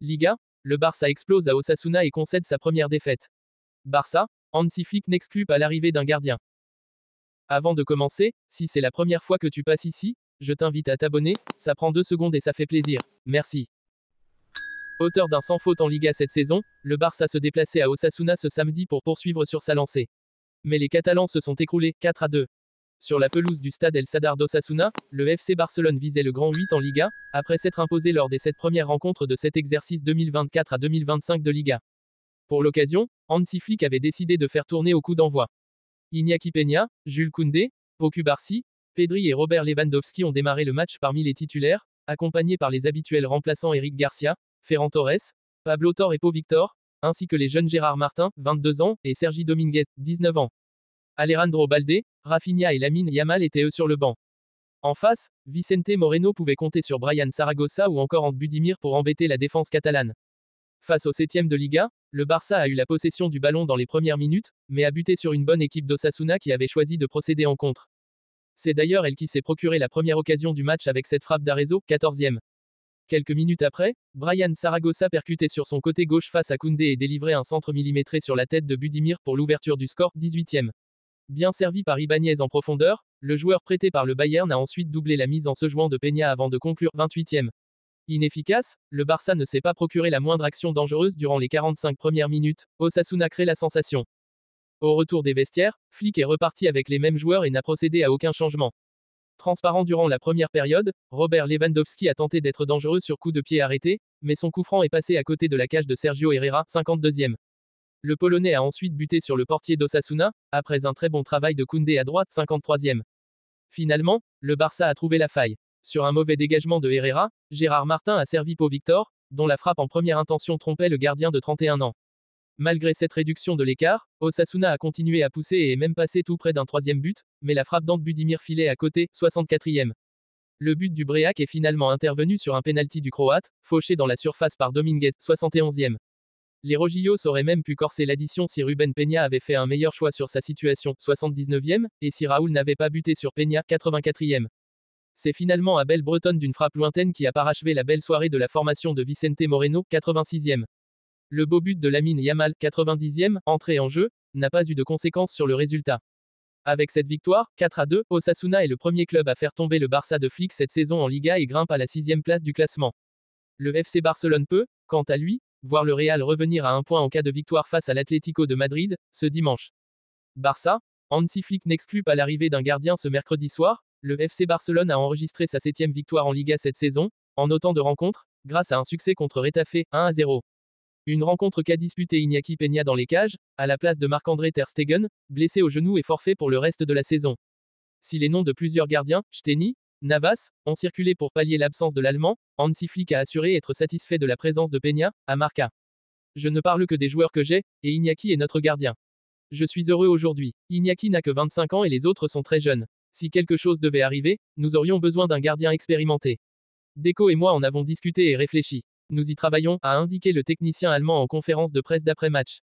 Liga, le Barça explose à Osasuna et concède sa première défaite. Barça, Hansi Flick n'exclut pas l'arrivée d'un gardien. Avant de commencer, si c'est la première fois que tu passes ici, je t'invite à t'abonner, ça prend 2 secondes et ça fait plaisir. Merci. Auteur d'un sans faute en Liga cette saison, le Barça se déplaçait à Osasuna ce samedi pour poursuivre sur sa lancée. Mais les Catalans se sont écroulés, 4-2. Sur la pelouse du stade El Sadar d'Osasuna, le FC Barcelone visait le grand 8 en Liga, après s'être imposé lors des 7 premières rencontres de cet exercice 2024 à 2025 de Liga. Pour l'occasion, Hansi Flick avait décidé de faire tourner au coup d'envoi. Iñaki Peña, Jules Koundé, Pau Cubarsí, Pedri et Robert Lewandowski ont démarré le match parmi les titulaires, accompagnés par les habituels remplaçants Eric Garcia, Ferran Torres, Pablo Torre et Pau Victor, ainsi que les jeunes Gérard Martin, 22 ans, et Sergi Dominguez, 19 ans. Alejandro Balde, Rafinha et Lamine Yamal étaient eux sur le banc. En face, Vicente Moreno pouvait compter sur Brian Zaragoza ou encore Ant Budimir pour embêter la défense catalane. Face au 7e de Liga, le Barça a eu la possession du ballon dans les premières minutes, mais a buté sur une bonne équipe d'Osasuna qui avait choisi de procéder en contre. C'est d'ailleurs elle qui s'est procuré la première occasion du match avec cette frappe d'Arezzo, 14e. Quelques minutes après, Brian Zaragoza percutait sur son côté gauche face à Koundé et délivrait un centre millimétré sur la tête de Budimir pour l'ouverture du score, 18e. Bien servi par Ibanez en profondeur, le joueur prêté par le Bayern a ensuite doublé la mise en se jouant de Peña avant de conclure, 28e. Inefficace, le Barça ne s'est pas procuré la moindre action dangereuse durant les 45 premières minutes, Osasuna crée la sensation. Au retour des vestiaires, Flick est reparti avec les mêmes joueurs et n'a procédé à aucun changement. Transparent durant la première période, Robert Lewandowski a tenté d'être dangereux sur coup de pied arrêté, mais son coup franc est passé à côté de la cage de Sergio Herrera, 52e. Le Polonais a ensuite buté sur le portier d'Osasuna, après un très bon travail de Koundé à droite, 53e. Finalement, le Barça a trouvé la faille. Sur un mauvais dégagement de Herrera, Gérard Martin a servi Pau Victor, dont la frappe en première intention trompait le gardien de 31 ans. Malgré cette réduction de l'écart, Osasuna a continué à pousser et est même passé tout près d'un 3e but, mais la frappe d'Ant Budimir filait à côté, 64e. Le but du Bréac est finalement intervenu sur un pénalty du Croate, fauché dans la surface par Dominguez, 71e. Les Rojillos auraient même pu corser l'addition si Ruben Peña avait fait un meilleur choix sur sa situation, 79e, et si Raoul n'avait pas buté sur Peña, 84e. C'est finalement Abel Breton d'une frappe lointaine qui a parachevé la belle soirée de la formation de Vicente Moreno, 86e. Le beau but de Lamine Yamal, 90e, entré en jeu, n'a pas eu de conséquences sur le résultat. Avec cette victoire, 4-2, Osasuna est le premier club à faire tomber le Barça de Flick cette saison en Liga et grimpe à la 6e place du classement. Le FC Barcelone peut, quant à lui, voir le Real revenir à un point en cas de victoire face à l'Atlético de Madrid, ce dimanche. Barça, Hansi Flick n'exclut pas l'arrivée d'un gardien ce mercredi soir. Le FC Barcelone a enregistré sa 7e victoire en Liga cette saison, en autant de rencontres, grâce à un succès contre Retafe, 1-0. Une rencontre qu'a disputée Iñaki Peña dans les cages, à la place de Marc-André ter Stegen, blessé au genou et forfait pour le reste de la saison. Si les noms de plusieurs gardiens, Steny, Navas, ont circulé pour pallier l'absence de l'Allemand, Hansi Flick a assuré être satisfait de la présence de Peña, à Marca. Je ne parle que des joueurs que j'ai, et Iñaki est notre gardien. Je suis heureux aujourd'hui. Iñaki n'a que 25 ans et les autres sont très jeunes. Si quelque chose devait arriver, nous aurions besoin d'un gardien expérimenté. Deco et moi en avons discuté et réfléchi. Nous y travaillons, a indiqué le technicien allemand en conférence de presse d'après-match.